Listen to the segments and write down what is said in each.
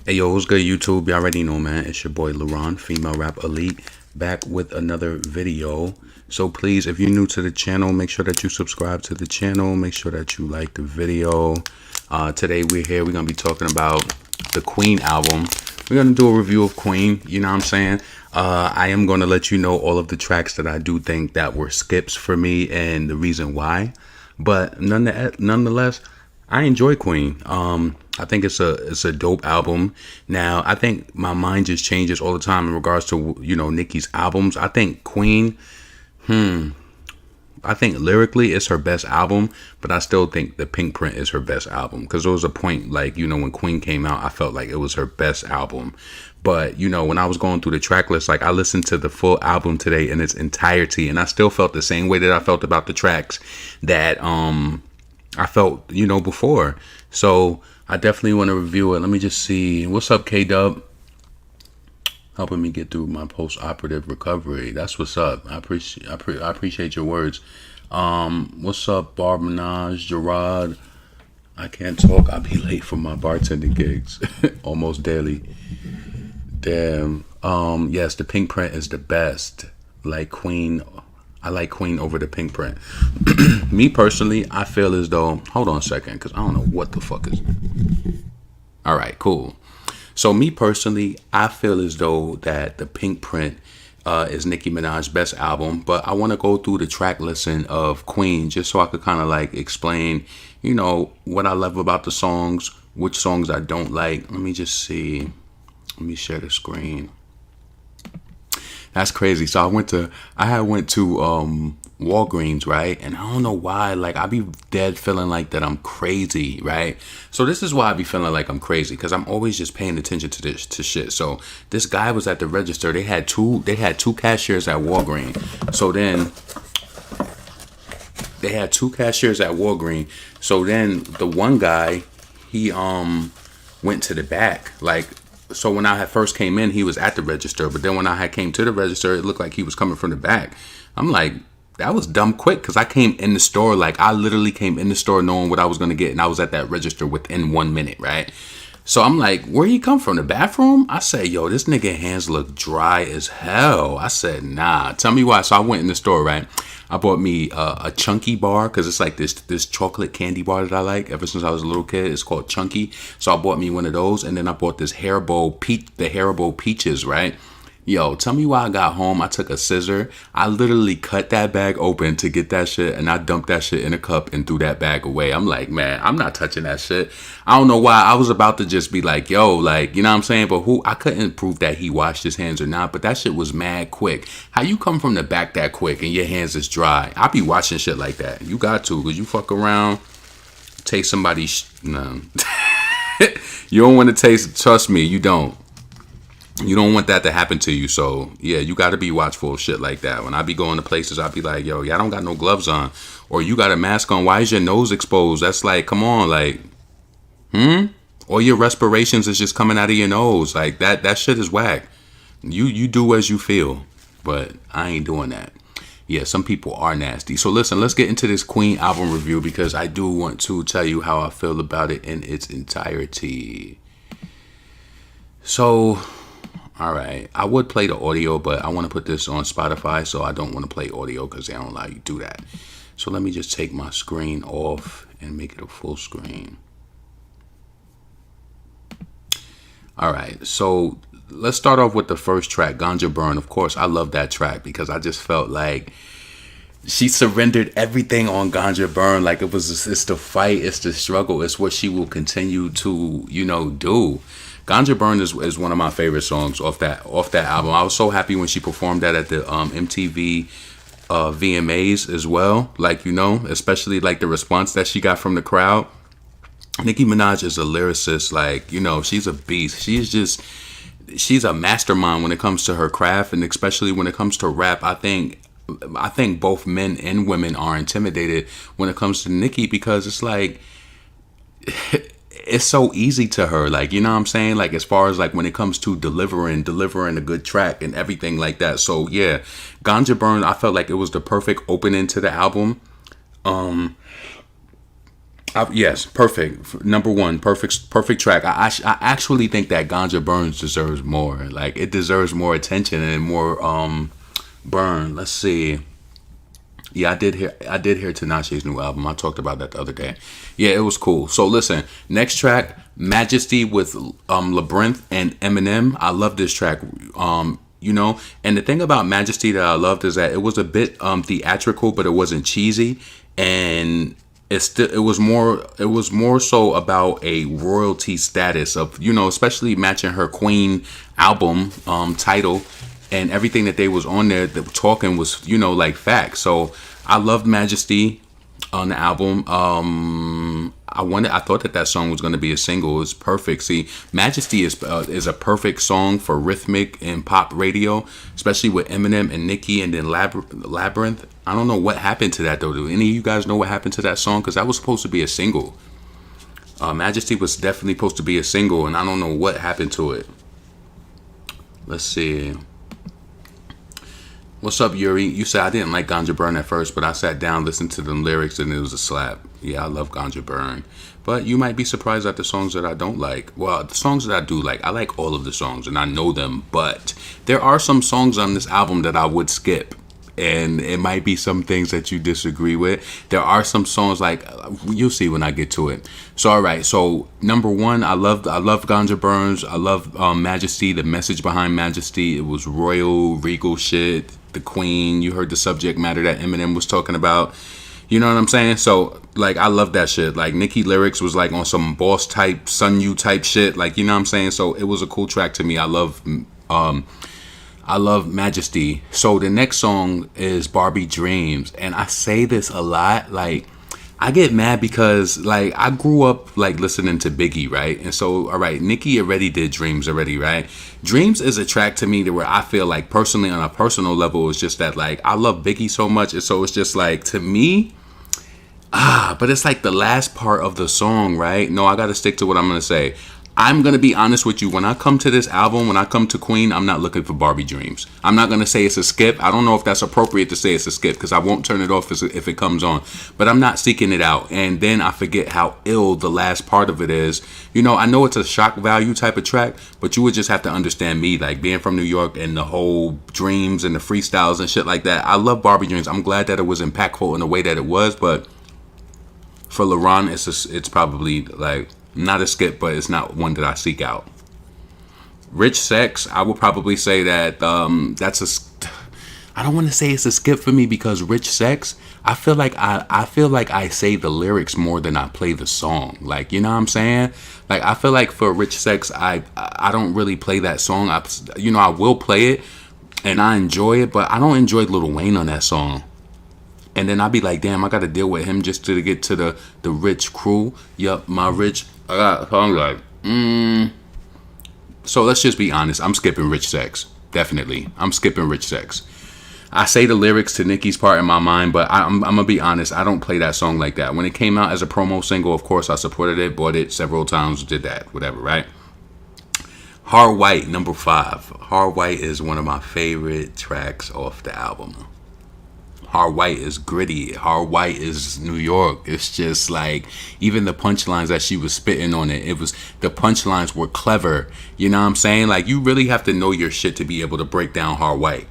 Hey yo, what's good YouTube? You already know, man. It's your boy LaRon, Female Rap Elite, back with another video. So please, if you're new to the channel, make sure that you subscribe to the channel. Make sure that you like the video. Today we're here. We're gonna be talking about the Queen album. We're gonna do a review of Queen. You know what I'm saying? I am gonna let you know all of the tracks that I do think that were skips for me and the reason why. But nonetheless, I enjoy Queen. I think it's a dope album. Now, I think my mind just changes all the time in regards to, Nicki's albums. I think Queen, I think lyrically it's her best album, but I still think the Pinkprint is her best album, because there was a point, like, when Queen came out, I felt like it was her best album. But, when I was going through the track list, like, I listened to the full album today in its entirety, and I still felt the same way that I felt about the tracks that I felt, before. So I definitely want to review it. Let me just see. What's up, K-Dub? Helping me get through my post-operative recovery. That's what's up. I appreciate your words. What's up, Barbie Minaj, Gerard? I can't talk. I'll be late for my bartending gigs almost daily. Damn. Yes, the Pinkprint is the best. Like Queen. I like Queen over the Pinkprint. Me personally, I feel as though, hold on a second, because I don't know what the fuck is. All right, cool. So me personally, I feel as though that the Pinkprint is Nicki Minaj's best album, but I want to go through the track listing of Queen just so I could kind of like explain, what I love about the songs, which songs I don't like. Let me just see. Let me share the screen. That's crazy. So I had went to Walgreens, right? And I don't know why, like, I be dead feeling like that I'm crazy, right? So this is why I be feeling like I'm crazy, because I'm always just paying attention to shit. So this guy was at the register. They had two cashiers at Walgreens. So then they had two cashiers at Walgreens. So then the one guy, he went to the back, like. So when I had first came in, he was at the register. But then when I had came to the register, it looked like he was coming from the back. I'm like, that was dumb quick, because I came in the store. Like, I literally came in the store knowing what I was going to get. And I was at that register within 1 minute, right? So I'm like, where he come from? The bathroom? I said, yo, this nigga hands look dry as hell. I said, nah, tell me why. So I went in the store, right? I bought me a Chunky bar, because it's like this chocolate candy bar that I like ever since I was a little kid. It's called Chunky. So I bought me one of those, and then I bought this Haribo Peaches, right? Yo, tell me why I got home. I took a scissor. I literally cut that bag open to get that shit, and I dumped that shit in a cup and threw that bag away. I'm like, man, I'm not touching that shit. I don't know why. I was about to just be like, yo, like, you know what I'm saying? But I couldn't prove that he washed his hands or not, but that shit was mad quick. How you come from the back that quick and your hands is dry? I be watching shit like that. You got to, because you fuck around, taste somebody's, no. You don't want to taste, trust me, you don't. You don't want that to happen to you. So yeah, you got to be watchful of shit like that. When I be going to places, I be like, yo, y'all don't got no gloves on, or you got a mask on. Why is your nose exposed? That's like, come on, like, or your respirations is just coming out of your nose. Like that shit is whack. You do as you feel, but I ain't doing that. Yeah, some people are nasty. So listen, let's get into this Queen album review, because I do want to tell you how I feel about it in its entirety. So, all right, I would play the audio, but I want to put this on Spotify, so I don't want to play audio because they don't allow you to do that. So let me just take my screen off and make it a full screen. All right, so let's start off with the first track, Ganja Burn. Of course, I love that track because I just felt like she surrendered everything on Ganja Burn. Like, it's the fight, it's the struggle, it's what she will continue to, do. Ganja Burn is one of my favorite songs off that album. I was so happy when she performed that at the MTV VMAs as well. Like, especially like the response that she got from the crowd. Nicki Minaj is a lyricist. Like, she's a beast. She's a mastermind when it comes to her craft, and especially when it comes to rap. I think both men and women are intimidated when it comes to Nicki, because it's like it's so easy to her, like, you know what I'm saying? Like, as far as like when it comes to delivering a good track and everything like that. So yeah, Ganja Burn, I felt like it was the perfect opening to the album. Yes, perfect. Number one, perfect track. I actually think that Ganja Burns deserves more. Like it deserves more attention and more burn. Let's see. Yeah, I did hear Tinashe's new album. I talked about that the other day. Yeah, it was cool. So listen, next track, Majesty with Labyrinth and Eminem. I love this track. And the thing about Majesty that I loved is that it was a bit theatrical, but it wasn't cheesy, and it was more so about a royalty status of, especially matching her Queen album title, and everything that they was on there that talking was, like facts. So I loved Majesty on the album. I thought that song was going to be a single. It's perfect. See, Majesty is a perfect song for rhythmic and pop radio, especially with Eminem and Nicki, and then Labyrinth. I don't know what happened to that though. Do any of you guys know what happened to that song? Because that was supposed to be a single. Majesty was definitely supposed to be a single, and I don't know what happened to it. Let's see. What's up, Yuri? You said I didn't like Ganja Burn at first, but I sat down, listened to them lyrics, and it was a slap. Yeah, I love Ganja Burn. But you might be surprised at the songs that I don't like. Well, the songs that I do like, I like all of the songs, and I know them. But there are some songs on this album that I would skip. And it might be some things that you disagree with. There are some songs like, you'll see when I get to it. So all right, so number one, I love Ganja Burns. I love Majesty. The message behind Majesty, it was royal, regal shit. The Queen. You heard the subject matter that Eminem was talking about. You know what I'm saying? So like, I love that shit. Like Nicki lyrics was like on some boss type, Sun You type shit. Like, you know what I'm saying? So it was a cool track to me. I love Majesty. So the next song is Barbie Dreams. And I say this a lot. Like, I get mad because, like, I grew up, like, listening to Biggie, right? And so, all right, Nicki already did Dreams already, right? Dreams is a track to me that where I feel like, personally, on a personal level, it's just that, like, I love Biggie so much. And so it's just, like, to me, but it's like the last part of the song, right? No, I got to stick to what I'm going to say. I'm going to be honest with you. When I come to this album, when I come to Queen, I'm not looking for Barbie Dreams. I'm not going to say it's a skip. I don't know if that's appropriate to say it's a skip because I won't turn it off if it comes on. But I'm not seeking it out. And then I forget how ill the last part of it is. I know it's a shock value type of track, but you would just have to understand me, like being from New York and the whole dreams and the freestyles and shit like that. I love Barbie Dreams. I'm glad that it was impactful in the way that it was. But for LaRon, it's probably like, not a skip, but it's not one that I seek out. Rich Sex, I would probably say that I don't want to say it's a skip for me because Rich Sex, I feel like I say the lyrics more than I play the song. Like, you know what I'm saying? Like, I feel like for Rich Sex, I don't really play that song. I will play it and I enjoy it, but I don't enjoy Lil Wayne on that song. And then I'll be like, damn, I got to deal with him just to get to the rich crew. Yup, my rich. I'm like, So let's just be honest. I'm skipping Rich Sex. Definitely. I'm skipping Rich Sex. I say the lyrics to Nicki's part in my mind, but I'm going to be honest. I don't play that song like that. When it came out as a promo single, of course, I supported it, bought it several times, did that, whatever, right? Hard White, number 5. Hard White is one of my favorite tracks off the album. Hard White is gritty. Hard White is New York. It's just like, even the punchlines that she was spitting on it, the punchlines were clever. You know what I'm saying? Like, you really have to know your shit to be able to break down Hard White.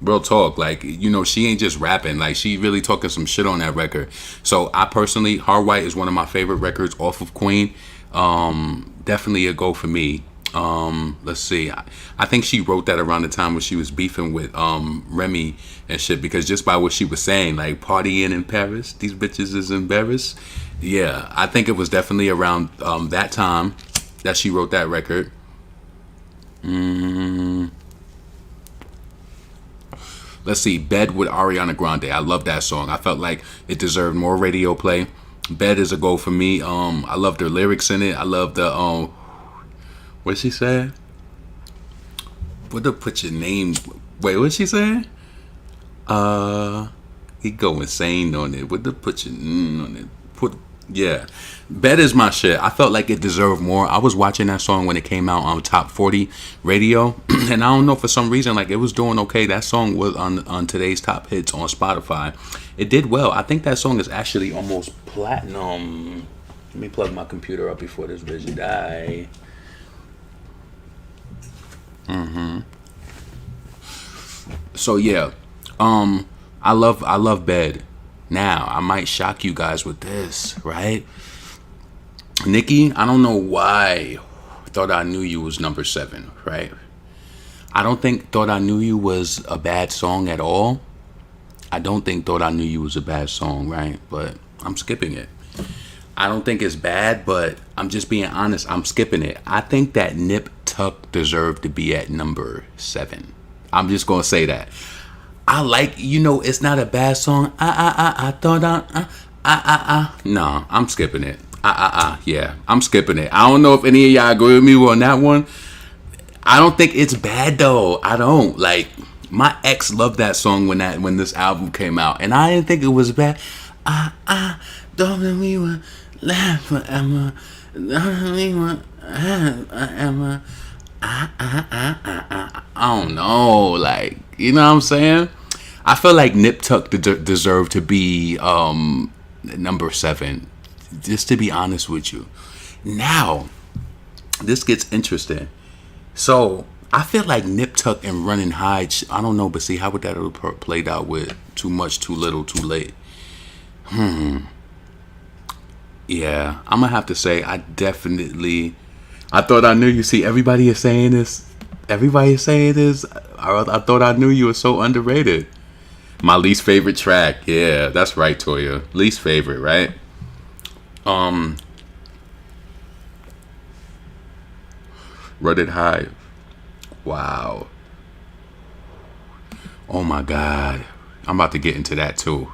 Real talk. Like, she ain't just rapping. Like, she really talking some shit on that record. So I personally, Hard White is one of my favorite records off of Queen. Definitely a go for me. Let's see. I think she wrote that around the time when she was beefing with Remy and shit, because just by what she was saying, like, partying in Paris, these bitches is embarrassed. Yeah, I think it was definitely around that time that she wrote that record. Let's see. Bed with Ariana Grande. I love that song. I felt like it deserved more radio play. Bed is a goal for me. I love the lyrics in it. I love the what she said? What to put your name? Wait, what she said? He go insane on it. What to put your on it? Yeah. Bed is my shit. I felt like it deserved more. I was watching that song when it came out on Top 40 radio, and I don't know, for some reason, like, it was doing okay. That song was on today's top hits on Spotify. It did well. I think that song is actually almost platinum. Let me plug my computer up before this bitch die. So yeah, I love Bed. Now I might shock you guys with this, right? Nicki, I don't know why Thought I Knew You was number 7, right? I don't think Thought I Knew You was a bad song at all. I don't think Thought I Knew You was a bad song, right? But I'm skipping it. I don't think it's bad, but I'm just being honest. I'm skipping it. I think that Nip Tuck deserved to be at number 7. I'm just going to say that. I like, it's not a bad song. I thought No, I'm skipping it. Yeah, I'm skipping it. I don't know if any of y'all agree with me on that one. I don't think it's bad though. I don't. Like, my ex loved that song when this album came out, and I didn't think it was bad. Don't we want laugh forever. Don't we want forever. I don't know. Like, you know what I'm saying? I feel like Nip Tuck deserved to be number 7. Just to be honest with you. Now, this gets interesting. So, I feel like Nip Tuck and Running Hide, I don't know, but see, how would that have played out with Too Much, Too Little, Too Late? Yeah, I'm going to have to say, I Thought I Knew You. See, everybody is saying this. Everybody is saying this. I Thought I Knew You was so underrated. My least favorite track. Yeah, that's right, Toya. Least favorite, right? Running High. Wow. Oh my God. I'm about to get into that too.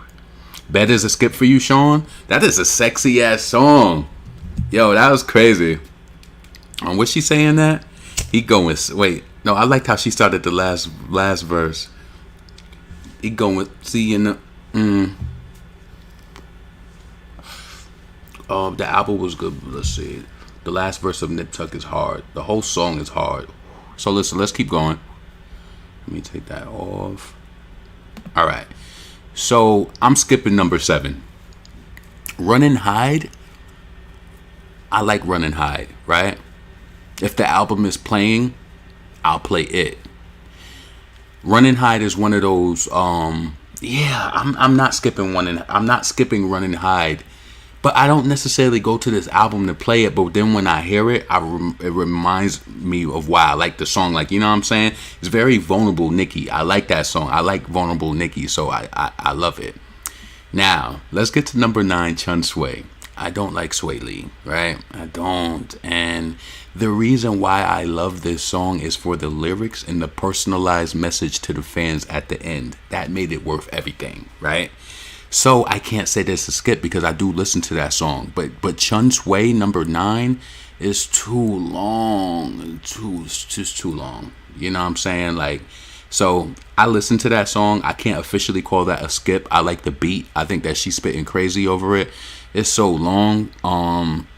Bed is a skip for you, Sean. That is a sexy ass song. Yo, that was crazy. Was she saying that? He going, wait. No, I liked how she started the last verse. He going, see in the the album was good. Let's see. The last verse of Nip Tuck is hard. The whole song is hard. So listen, let's keep going. Let me take that off. All right. So I'm skipping number 7. Run and Hide. I like Run and Hide, right? If the album is playing, I'll play it. Run and Hide is one of those. Yeah, I'm not skipping I'm not skipping Run and Hide. But I don't necessarily go to this album to play it. But then when I hear it, it reminds me of why I like the song. Like, you know what I'm saying? It's very vulnerable Nicki. I like that song. I like vulnerable Nicki. So I love it. Now, let's get to number 9, Chun Swae. I don't like Swae Lee, right? I don't. And the reason why I love this song is for the lyrics and the personalized message to the fans at the end. That made it worth everything, right? So I can't say this a skip because I do listen to that song. But Chun Swae number 9 is too long. It's just too long. You know what I'm saying? Like, so I listen to that song. I can't officially call that a skip. I like the beat. I think that she's spitting crazy over it. It's so long.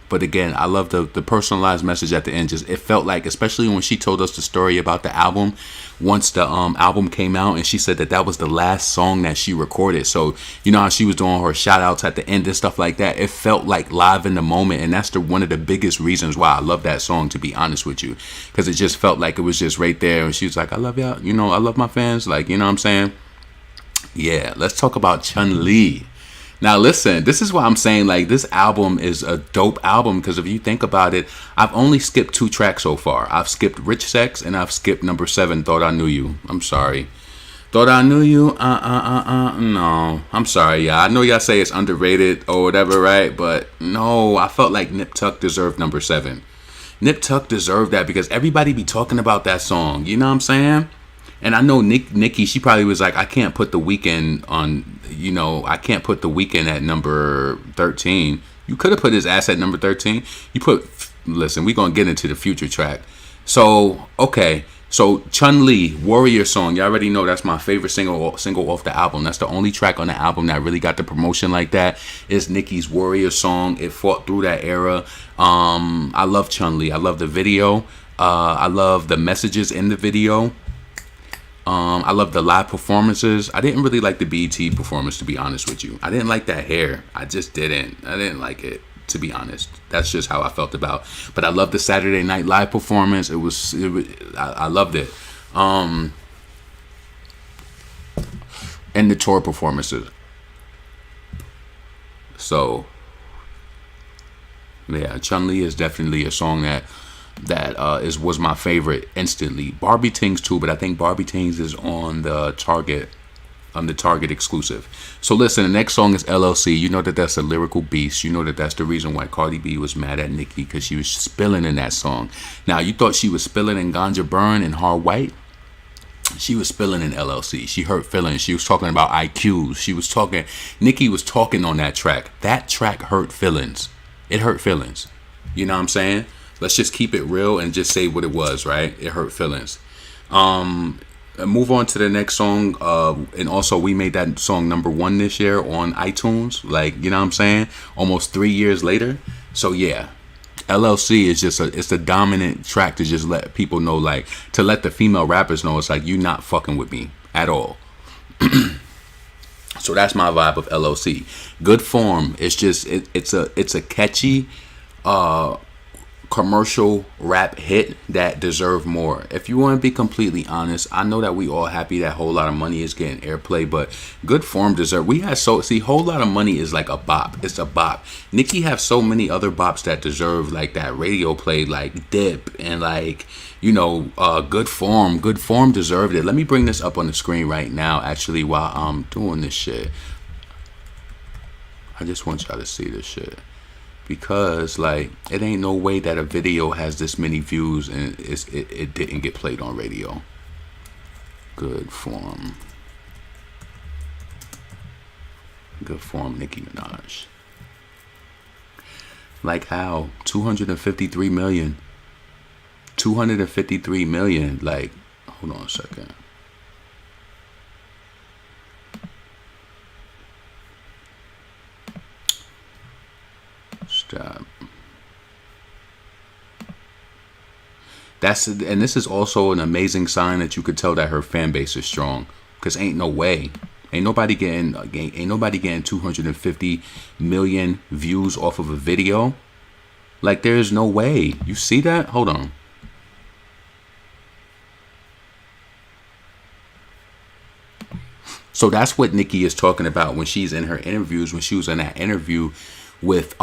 But again, I love the personalized message at the end. Just, it felt like, especially when she told us the story about the album, once the album came out, and she said that was the last song that she recorded. So you know how she was doing her shout outs at the end and stuff like that. It felt like live in the moment, and that's one of the biggest reasons why I love that song, to be honest with you, because it just felt like it was just right there. And she was like, I love y'all, I love my fans, like, you know what I'm saying? Yeah, let's talk about Chun Li. Now listen, this is why I'm saying, like, this album is a dope album, because if you think about it, I've only skipped 2 tracks so far. I've skipped Rich Sex, and I've skipped number 7, Thought I Knew You. I'm sorry. Thought I Knew You, no. I'm sorry, y'all. I know y'all say it's underrated or whatever, right? But no, I felt like Nip Tuck deserved number 7. Nip Tuck deserved that because everybody be talking about that song. You know what I'm saying? And I know Nicki, she probably was like, I can't put The Weeknd on, I can't put The Weeknd at number 13. You could have put his ass at number 13. Listen, we're going to get into the Future track. So, okay, So Chun-Li, Warrior Song. You already know that's my favorite single off the album. That's the only track on the album that really got the promotion like that. It's Nicki's Warrior Song. It fought through that era. I love Chun-Li. I love the video. I love the messages in the video. I love the live performances. I didn't really like the BET performance, to be honest with you. I didn't like that hair. I just didn't. I didn't like it, to be honest. That's just how I felt about. But I love the Saturday Night Live performance. I loved it. And the tour performances. So yeah, Chun-Li is definitely a song that was my favorite instantly. Barbie Tings too, but I think Barbie Tings is on the Target exclusive. So listen, the next song is LLC. You know that that's a lyrical beast. You know that that's the reason why Cardi B was mad at Nicki, because she was spilling in that song. Now, you thought she was spilling in Ganja Burn and Hard White. She was spilling in LLC. She hurt feelings. She was talking about IQs. Nicki was talking on that track. That track hurt feelings. It hurt feelings. You know what I'm saying? Let's just keep it real and just say what it was, right? It hurt feelings. Move on to the next song. And also, we made that song #1 this year on iTunes. Like, you know what I'm saying? Almost 3 years later. So, yeah. LLC is just it's a dominant track to just let people know, like, to let the female rappers know it's like, you not fucking with me at all. So that's my vibe of LLC. Good Form. It's just, it's a catchy, commercial rap hit that deserve more. If you want to be completely honest, I know that we all happy that Whole Lot of Money is getting airplay, but Good Form deserve. Whole Lot of Money is like a bop. It's a bop. Nicki have so many other bops that deserve like that radio play, like Dip and like, you know, Good Form. Good Form deserved it. Let me bring this up on the screen right now, actually, while I'm doing this shit. I just want y'all to see this shit. Because, like, it ain't no way that a video has this many views and it didn't get played on radio. Good Form. Good Form, Nicki Minaj. Like how? 253 million. 253 million. Like, hold on a second. Stop. And this is also an amazing sign that you could tell that her fan base is strong. Cause ain't no way, ain't nobody getting 250 million views off of a video. Like, there's no way. You see that? Hold on. So that's what Nicki is talking about when she's in her interviews. When she was in that interview with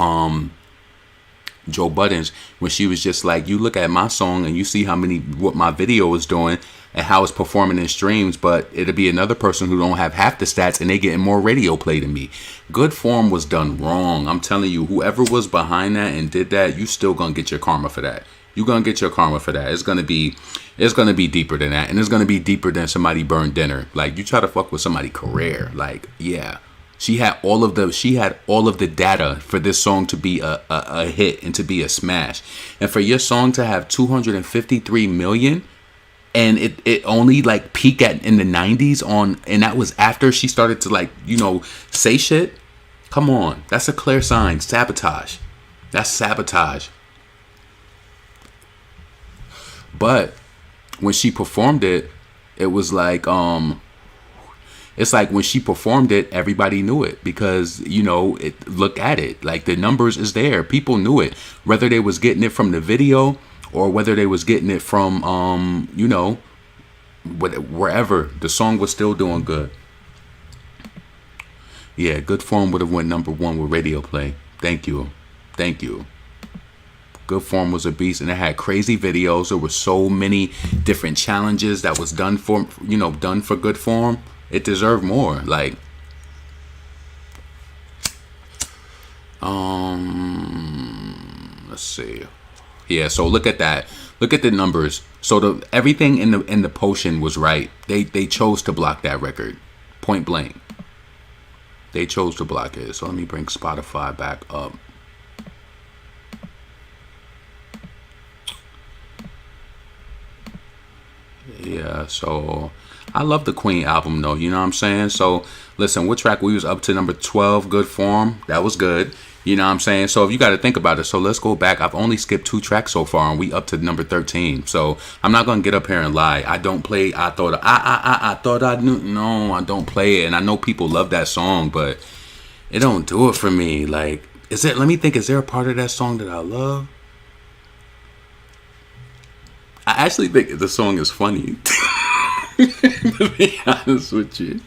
Joe Buttons, when she was just like, you look at my song and you see what my video is doing and how it's performing in streams, but it'll be another person who don't have half the stats and they getting more radio play than me. Good Form was done wrong. I'm telling you, whoever was behind that and did that, you still gonna get your karma for that. You're gonna get your karma for that. It's gonna be deeper than that, and it's gonna be deeper than somebody burned dinner. Like, you try to fuck with somebody's career, like, yeah. She had all of the data for this song to be a hit and to be a smash. And for your song to have 253 million and it only like peak in the 90s and that was after she started to, like, you know, say shit. Come on. That's a clear sign. Sabotage. That's sabotage. But when she performed it, it was like it's like when she performed it, everybody knew it because, you know, look at it. Like, the numbers is there. People knew it. Whether they was getting it from the video or whether they was getting it from, you know, wherever. The song was still doing good. Yeah, Good Form would have went #1 with radio play. Thank you. Thank you. Good Form was a beast, and it had crazy videos. There were so many different challenges that was done for Good Form. It deserved more. Like, let's see. Yeah, so look at that. Look at the numbers. So everything in the potion was right. They chose to block that record. Point blank. They chose to block it. So let me bring Spotify back up. Yeah, so I love the Queen album though, you know what I'm saying? So listen, what track we was up to number 12, Good Form. That was good. You know what I'm saying? So if you got to think about it, so let's go back. I've only skipped 2 tracks so far and we up to number 13. So I'm not going to get up here and lie. I don't play I thought I knew. No, I don't play it. And I know people love that song, but it don't do it for me. Like, let me think, is there a part of that song that I love? I actually think the song is funny. To be honest with you,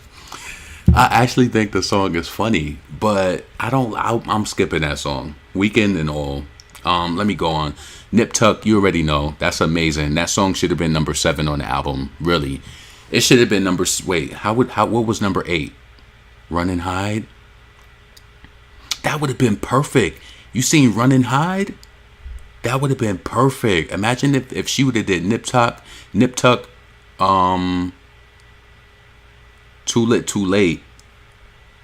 I actually think the song is funny, but I'm skipping that song. Weekend and all. Let me go on. Nip Tuck, you already know. That's amazing. That song should have been number 7 on the album. Really, it should have been number. Wait, what was number 8? Run and Hide. That would have been perfect. You seen Run and Hide? That would have been perfect. Imagine if she would have did Nip Tuck, Too Lit, Too Late,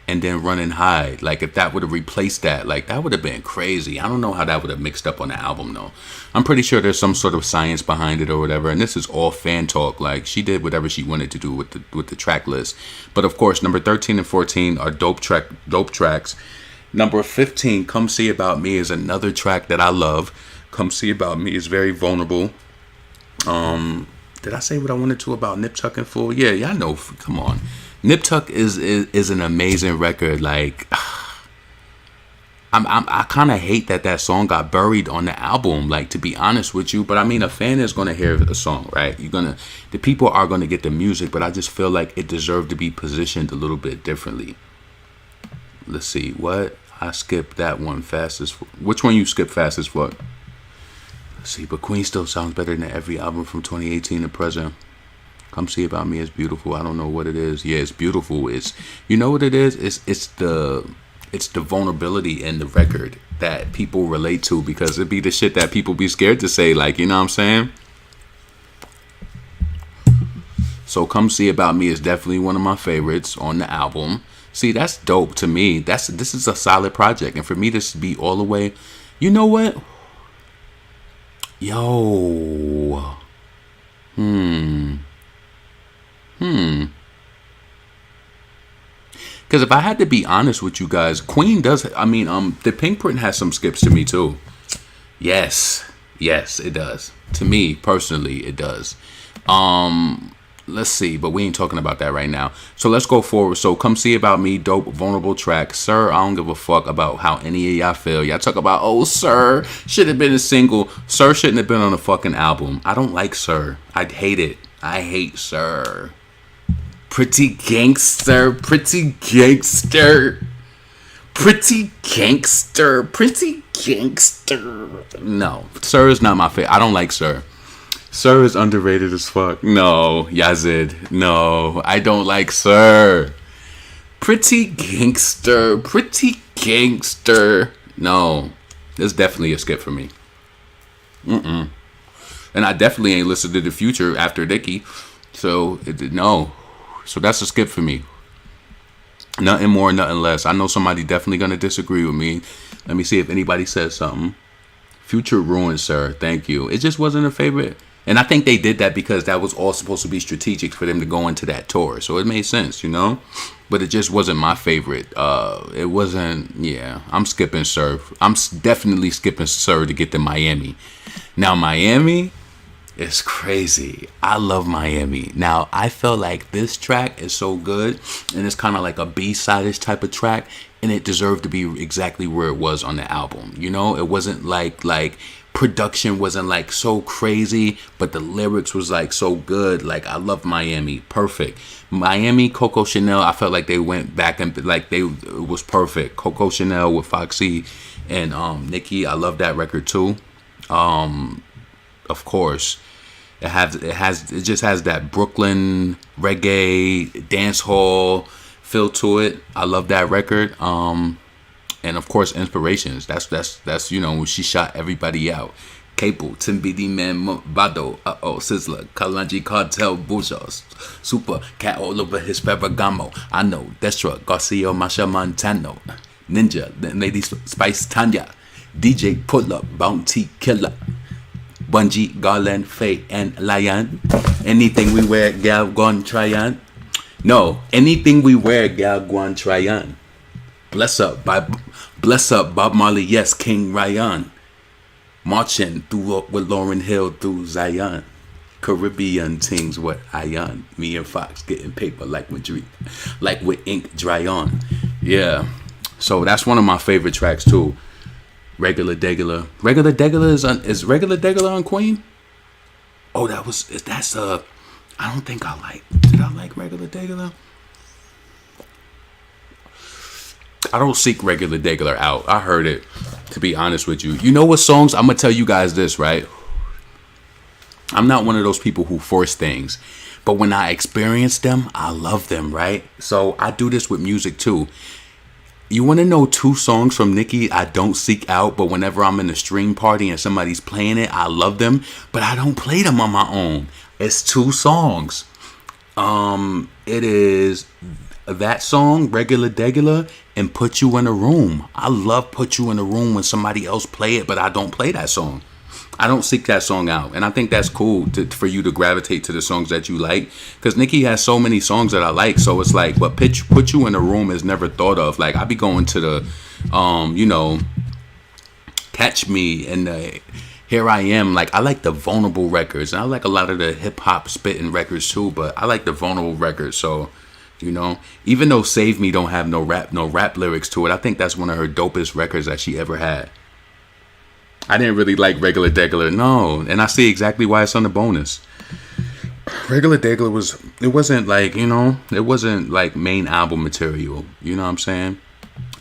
and then Run and Hide. Like, if that would have replaced that, like, that would have been crazy. I don't know how that would have mixed up on the album, though. I'm pretty sure there's some sort of science behind it or whatever, and this is all fan talk. Like, she did whatever she wanted to do with the track list. But, of course, number 13 and 14 are dope tracks. Number 15, Come See About Me, is another track that I love. Come See About Me is very vulnerable. Did I say what I wanted to about Nip Tuck in full? Yeah, y'all know. Come on. Nip Tuck is an amazing record. Like, I kind of hate that song got buried on the album. Like, to be honest with you, but I mean, a fan is gonna hear a song, right? The people are gonna get the music, but I just feel like it deserved to be positioned a little bit differently. Let's see what I skipped that one fastest. Which one you skipped fastest? What? Let's see, but Queen still sounds better than every album from 2018 to present. Come See About Me is beautiful. I don't know what it is. Yeah, it's beautiful. It's, you know what it is? It's the vulnerability in the record that people relate to, because it be the shit that people be scared to say. Like, you know what I'm saying? So Come See About Me is definitely one of my favorites on the album. See, that's dope to me. This is a solid project, and for me to be all the way, you know what? Yo. Because if I had to be honest with you guys, Queen does. I mean, the Pinkprint has some skips to me too. Yes, it does. To me personally, it does. Let's see, but we ain't talking about that right now. So let's go forward. So Come See About Me, dope, vulnerable track. Sir, I don't give a fuck about how any of y'all feel. Y'all talk about, oh, Sir should have been a single. Sir shouldn't have been on a fucking album. I don't like Sir. I hate it. I hate Sir. Pretty gangster, pretty gangster. Pretty gangster, pretty gangster. No, Sir is not my favorite. I don't like Sir. Sir is underrated as fuck. No, Yazid. No, I don't like Sir. Pretty gangster. Pretty gangster. No, this is definitely a skip for me. And I definitely ain't listened to The Future after Nicki. So, no. So that's a skip for me. Nothing more, nothing less. I know somebody definitely going to disagree with me. Let me see if anybody says something. Future ruined Sir. Thank you. It just wasn't a favorite. And I think they did that because that was all supposed to be strategic for them to go into that tour. So it made sense, you know? But it just wasn't my favorite. It wasn't, yeah. I'm skipping Sir. I'm definitely skipping Sir to get to Miami. Now, Miami is crazy. I love Miami. Now, I felt like this track is so good. And it's kind of like a B-side-ish type of track. And it deserved to be exactly where it was on the album. You know? It wasn't like production wasn't like so crazy, but the lyrics was like so good. Like, I love Miami. Perfect. Miami, Coco Chanel, I felt like they went back and like it was perfect. Coco Chanel with Foxy and Nicki, I love that record too. Of course, it just has that Brooklyn reggae dance hall feel to it. I love that record. And of course, Inspirations. That's you know, when she shot everybody out. Cable, Timbidi Man, Bado, Sizzler, Kalanji Cartel, Bujos, Super, Cat all over his Ferragamo. I know, Destra, Garcia, Masha Montano, Ninja, Lady Spice Tanya, DJ Pull Up, Bounty Killer, Bungie, Garland, Faye, and Lion. Anything we wear, gal, gon' try on. No, anything we wear, gal, gon' try on. Bless up, Bob Marley, yes, King Ryan. Marching through with Lauryn Hill through Zion. Caribbean things with Ion. Me and Fox getting paper like with ink dry on. Yeah. So that's one of my favorite tracks too. Regular Degular. Regular Degular is Regular Degular on Queen? Oh, that's I don't think did I like Regular Degular? I don't seek Regular Degular out. I heard it, to be honest with you. You know what songs? I'm going to tell you guys this, right? I'm not one of those people who force things. But when I experience them, I love them, right? So I do this with music too. You want to know 2 songs from Nicki I don't seek out, but whenever I'm in a stream party and somebody's playing it, I love them, but I don't play them on my own. It's 2 songs. It is that song, Regular Degular, and Put You in a Room. I love Put You in a Room when somebody else play it, but I don't play that song. I don't seek that song out. And I think that's cool for you to gravitate to the songs that you like. Because Nicki has so many songs that I like. So it's like, but Put You in a Room is never thought of. Like, I be going to the, Catch Me and the Here I Am. Like, I like the vulnerable records. And I like a lot of the hip hop spitting records too. But I like the vulnerable records. So, even though Save Me don't have no rap lyrics to it, I think that's one of her dopest records that she ever had. I didn't really like Regular Degular, no, and I see exactly why it's on the bonus. Regular Degular wasn't like main album material. You know what I'm saying?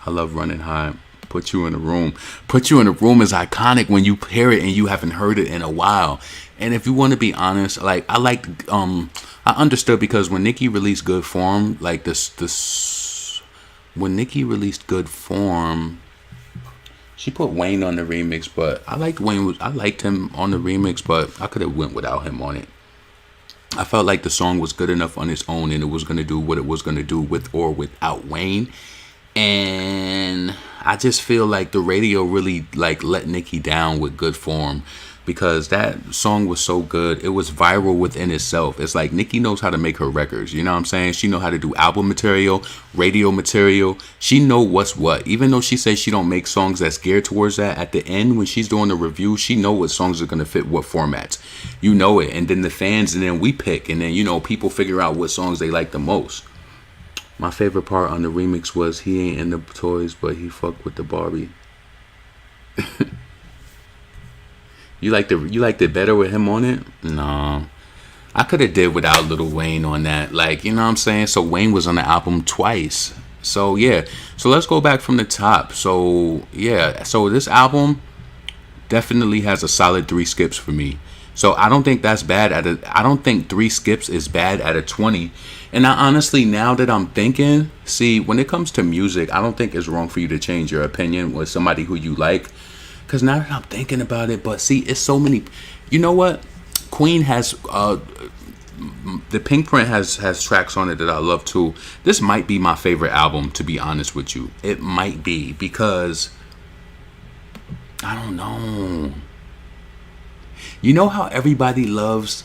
I love Running High. Put You in a Room. Put You in a Room is iconic when you hear it and you haven't heard it in a while. And if you want to be honest, like I understood because when Nicki released Good Form, like when Nicki released Good Form, she put Wayne on the remix, but I liked Wayne. I liked him on the remix, but I could have went without him on it. I felt like the song was good enough on its own, and it was gonna do what it was gonna do with or without Wayne. And I just feel like the radio really like let Nicki down with Good Form, because that song was so good. It was viral within itself. It's like Nicki knows how to make her records. You know what I'm saying? She know how to do album material, radio material. She know what's what. Even though she says she don't make songs that's geared towards that, at the end when she's doing the review, she know what songs are going to fit what formats. You know it. And then the fans, and then we pick. And then, people figure out what songs they like the most. My favorite part on the remix was he ain't in the toys, but he fucked with the Barbie. You liked it better with him on it? No. I could have did without Lil Wayne on that. Like, you know what I'm saying? So Wayne was on the album twice. So yeah. So let's go back from the top. So yeah. So this album definitely has a solid 3 skips for me. So I don't think that's bad I don't think 3 skips is bad at a 20. And I honestly, now that I'm thinking, see, when it comes to music, I don't think it's wrong for you to change your opinion with somebody who you like. Because now that I'm thinking about it, but see, it's so many. You know what? Queen has, the Pinkprint has tracks on it that I love too. This might be my favorite album, to be honest with you. It might be, because, I don't know. You know how everybody loves,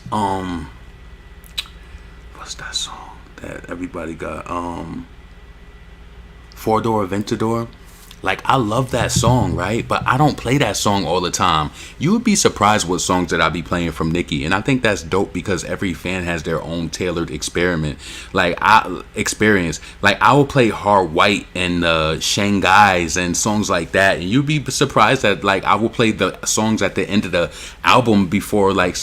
what's that song that everybody got? 4-Door Aventador. Like, I love that song, right? But I don't play that song all the time. You would be surprised what songs that I be playing from Nicki. And I think that's dope because every fan has their own tailored experiment. Like, I will play Hard White and Shanghai's and songs like that. And you'd be surprised that, like, I will play the songs at the end of the album before, like,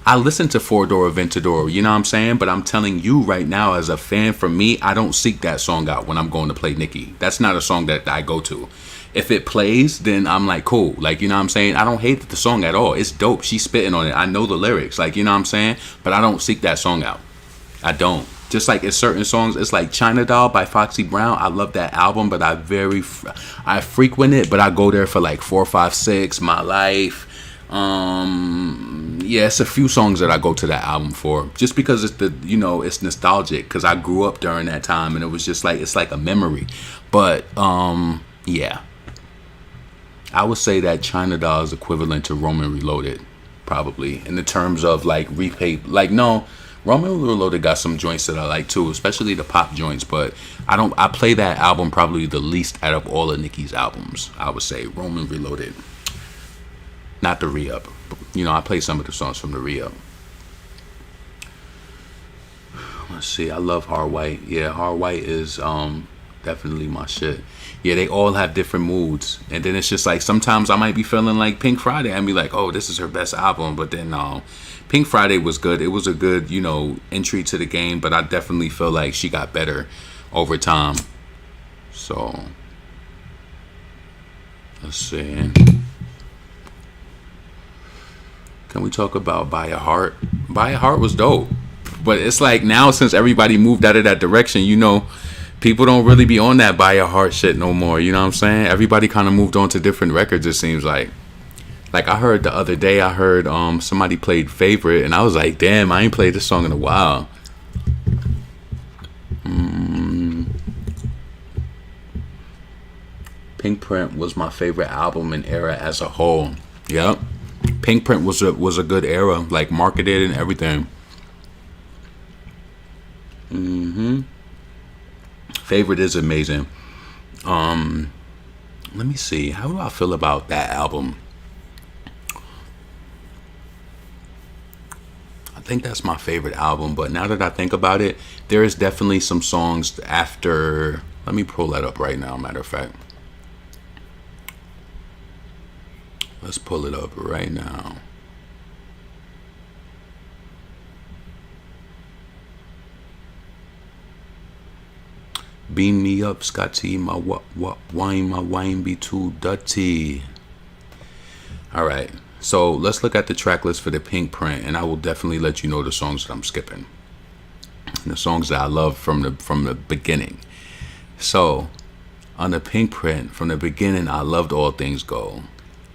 I listen to 4-Door Aventador, you know what I'm saying? But I'm telling you right now, as a fan, for me, I don't seek that song out when I'm going to play Nicki. That's not a song that I go to. If it plays, then I'm like, cool. Like, you know what I'm saying? I don't hate the song at all. It's dope. She's spitting on it. I know the lyrics. Like, you know what I'm saying? But I don't seek that song out. I don't. Just like it's certain songs. It's like China Doll by Foxy Brown. I love that album, but I frequent it, but I go there for like 4, 5, 6, My Life. Yeah, it's a few songs that I go to that album for, just because it's it's nostalgic, because I grew up during that time and it was just like, it's like a memory. But yeah, I would say that China Doll is equivalent to Roman Reloaded, probably, in the terms of like replay. Like no, Roman Reloaded got some joints that I like too, especially the pop joints. But I play that album probably the least out of all of Nicki's albums. I would say Roman Reloaded, not the re-up. You know, I play some of the songs from the re-up. Let's see. I love Hard White. Yeah, Hard White is definitely my shit. Yeah, they all have different moods, and then it's just like sometimes I might be feeling like Pink Friday and be like, oh, this is her best album, but then Pink Friday was good. It was a good, you know, entry to the game, but I definitely feel like she got better over time. So let's see. Can we talk about By a Heart? By a Heart was dope. But it's like now since everybody moved out of that direction, you know, people don't really be on that By a Heart shit no more. You know what I'm saying? Everybody kind of moved on to different records, it seems like. Like I heard the other day, I heard somebody played Favorite, and I was like, damn, I ain't played this song in a while. Pinkprint was my favorite album and era as a whole. Yep. Pinkprint was a good era, like marketed and everything. Favorite is amazing. Let me see. How do I feel about that album? I think that's my favorite album, but now that I think about it, there is definitely some songs after. Let me pull that up right now, matter of fact. Let's pull it up right now. Beam me up, Scotty. My wine be too dirty. All right. So let's look at the track list for the Pinkprint, and I will definitely let you know the songs that I'm skipping, the songs that I love from the beginning. So on the Pinkprint, from the beginning, I loved All Things Go.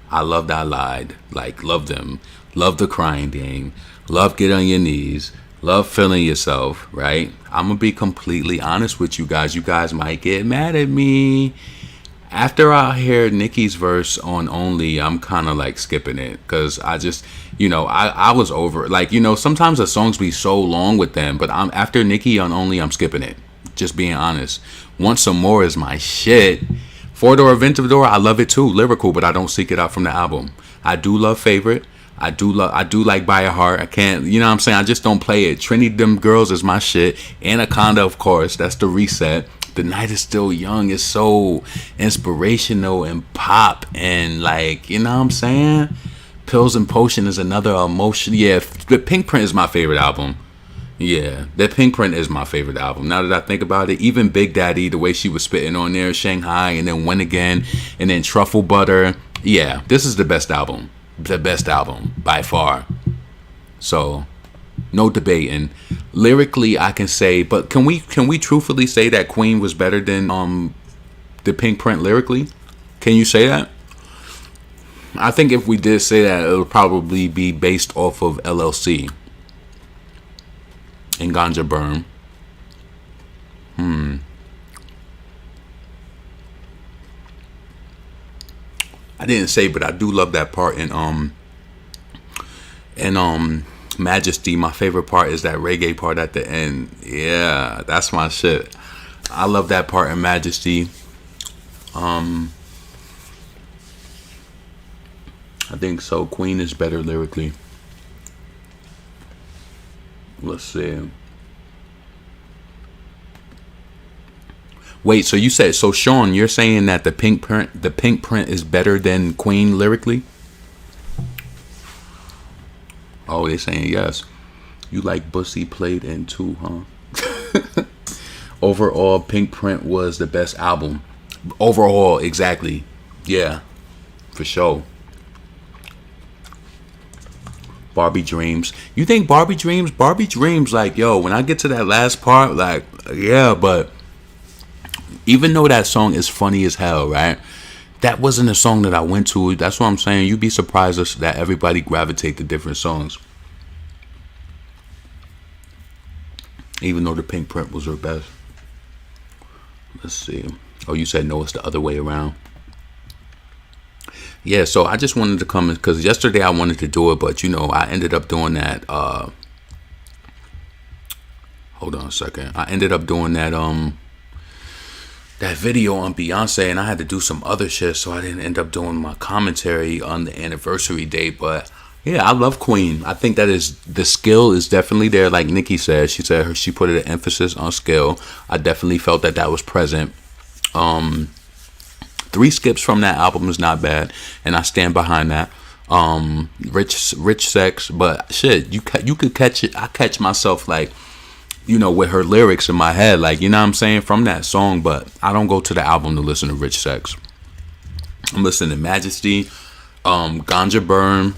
I loved I Lied, like loved them, loved the crying thing, love Get on Your Knees, love Feeling Yourself, right? I'm gonna be completely honest with you guys. You guys might get mad at me. After I hear Nicki's verse on Only, I'm kind of like skipping it because I just, you know, I was over it. Like, you know, sometimes the songs be so long with them, but I'm after Nicki on Only, I'm skipping it. Just being honest. Want Some More is my shit. Four Door Inventive Door, I love it too, lyrical, but I don't seek it out from the album. I do love Favorite. I do like By a Heart. I can't, you know what I'm saying? I just don't play it. Trinity Them Girls is my shit. Anaconda, of course, that's the reset. The Night Is Still Young is so inspirational and pop and like, you know what I'm saying? Pills and Potion is another emotion. Yeah, the Pinkprint is my favorite album. Yeah, the Pinkprint is my favorite album. Now that I think about it, even Big Daddy, the way she was spitting on there, Shanghai, and then When Again, and then Truffle Butter. Yeah, this is the best album. The best album by far. So no debating. Lyrically, I can say, but can we truthfully say that Queen was better than the Pinkprint lyrically? Can you say that? I think if we did say that, it would probably be based off of LLC and Ganja Burn. I didn't say, but I do love that part in Majesty. My favorite part is that reggae part at the end. Yeah, that's my shit. I love that part in Majesty. I think so. Queen is better lyrically. Let's see. Wait, so you said, so Sean, you're saying that the Pinkprint is better than Queen lyrically? Oh, they're saying yes. You like Bussy played in too, huh? Overall, Pinkprint was the best album. Overall, exactly. Yeah, for sure. Barbie Dreams. You think Barbie Dreams? Barbie Dreams, like, yo, when I get to that last part, like, yeah, but even though that song is funny as hell, right? That wasn't a song that I went to. That's what I'm saying. You'd be surprised that everybody gravitate to different songs. Even though the Pinkprint was her best. Let's see. Oh, you said no, it's the other way around. yeah, so I just wanted to come because yesterday I wanted to do it, but I ended up doing that. Hold on a second. I ended up doing that video on Beyonce, and I had to do some other shit, so I didn't end up doing my commentary on the anniversary date. But yeah, I love Queen. I think that is the skill is definitely there. Like Nicki said, she put an emphasis on skill. I definitely felt that was present. 3 skips from that album is not bad, and I stand behind that. Rich Sex, but shit, you could catch it. I catch myself like, with her lyrics in my head, like, you know what I'm saying, from that song, but I don't go to the album to listen to Rich Sex. I'm listening to Majesty, Ganja Burn,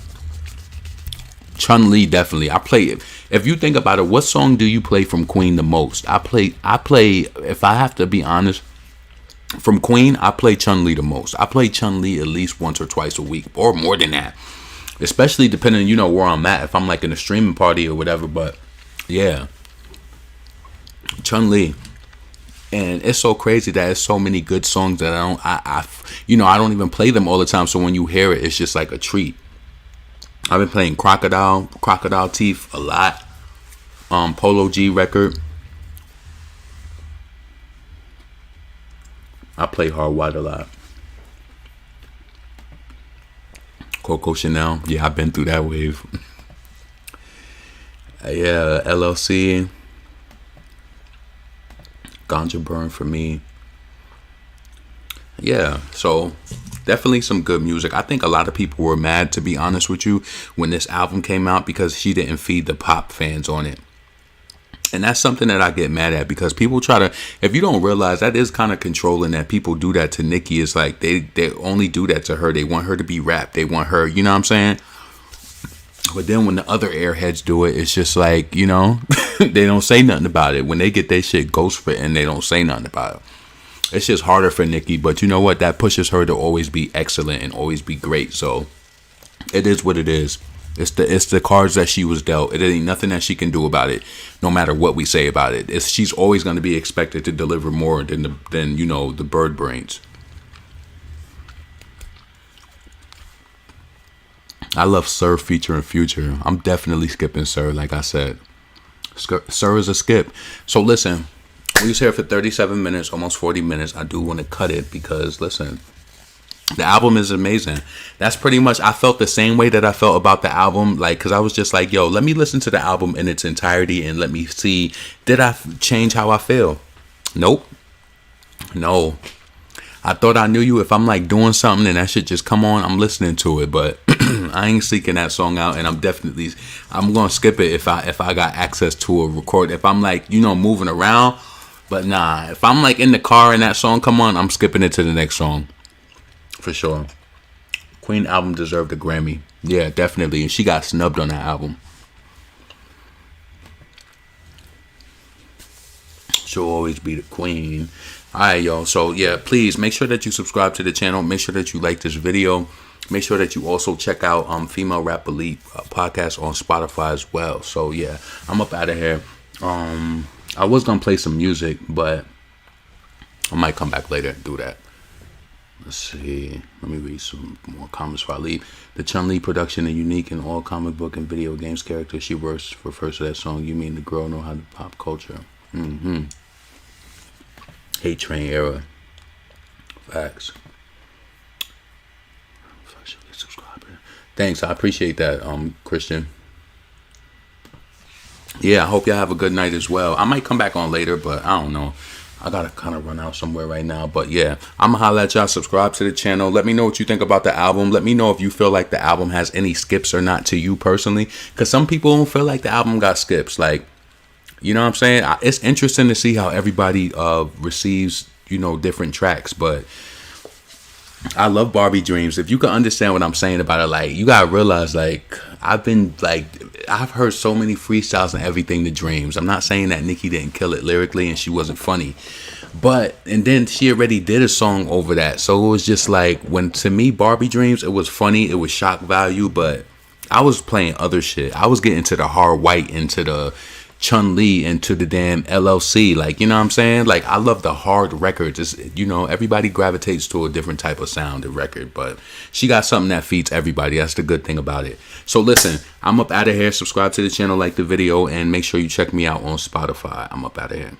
Chun Li, definitely. I play it. If you think about it, what song do you play from Queen the most? I play, if I have to be honest, from Queen, I play Chun Li the most. I play Chun Li at least once or twice a week, or more than that. Especially depending, where I'm at. If I'm like in a streaming party or whatever, but yeah. Chun Li, and it's so crazy that there's so many good songs that I don't even play them all the time. So when you hear it, it's just like a treat. I've been playing Crocodile Teeth a lot. Polo G record. I play Hard White a lot. Coco Chanel, yeah, I've been through that wave. Yeah, LLC. Ganja Burn for me. Yeah, so definitely some good music. I think a lot of people were mad, to be honest with you, when this album came out because she didn't feed the pop fans on it. And that's something that I get mad at, because people try to, if you don't realize, that is kind of controlling, that people do that to Nicki. It's like they only do that to her. They want her to be rapped. They want her, you know what I'm saying? But then when the other airheads do it, it's just like, they don't say nothing about it. When they get their shit ghost written, they don't say nothing about it. It's just harder for Nicki, but you know what? That pushes her to always be excellent and always be great. So it is what it is. It's the cards that she was dealt. It ain't nothing that she can do about it, no matter what we say about it. She's always going to be expected to deliver more than the bird brains. I love Sir featuring Future. I'm definitely skipping Sir, like I said. Sir is a skip. So listen, we was here for 37 minutes, almost 40 minutes. I do want to cut it because, listen, the album is amazing. That's pretty much, I felt the same way that I felt about the album, like, because I was just like, yo, let me listen to the album in its entirety and let me see, did I change how I feel? Nope. No. I thought I knew you. If I'm like doing something and that shit just come on, I'm listening to it, but I ain't seeking that song out, and I'm gonna skip it if I got access to a record. If I'm like, moving around, but nah, if I'm like in the car and that song come on, I'm skipping it to the next song. For sure. Queen album deserved a Grammy. Yeah, definitely. And she got snubbed on that album. She'll always be the queen. Alright, y'all. So yeah, please make sure that you subscribe to the channel. Make sure that you like this video. Make sure that you also check out Female Rap Elite podcast on Spotify as well. So yeah, I'm up out of here. I was gonna play some music, but I might come back later and do that. Let's see. Let me read some more comments before I leave. The Chun Li production is unique in all comic book and video games characters she refers to that song. You mean the girl know how to pop culture? Hate Train era. Facts. Thanks, I appreciate that, Christian. Yeah, I hope y'all have a good night as well. I might come back on later, but I don't know. I gotta kind of run out somewhere right now. But yeah, I'm gonna holla at y'all. Subscribe to the channel. Let me know what you think about the album. Let me know if you feel like the album has any skips or not to you personally. Because some people don't feel like the album got skips. Like, you know what I'm saying? It's interesting to see how everybody receives, different tracks. But I love Barbie Dreams. If you can understand what I'm saying about it, like, you gotta realize, like, I've heard so many freestyles and everything to Dreams. I'm not saying that Nicki didn't kill it lyrically and she wasn't funny, and then she already did a song over that. So it was just like, to me, Barbie Dreams, it was funny, it was shock value, but I was playing other shit. I was getting to the Hard White, into the, Chun Li into the damn LLC. Like, you know what I'm saying? Like, I love the hard records. It's, you know, everybody gravitates to a different type of sound and record, but she got something that feeds everybody. That's the good thing about it. So listen, I'm up out of here. Subscribe to the channel, like the video, and make sure you check me out on Spotify. I'm up out of here.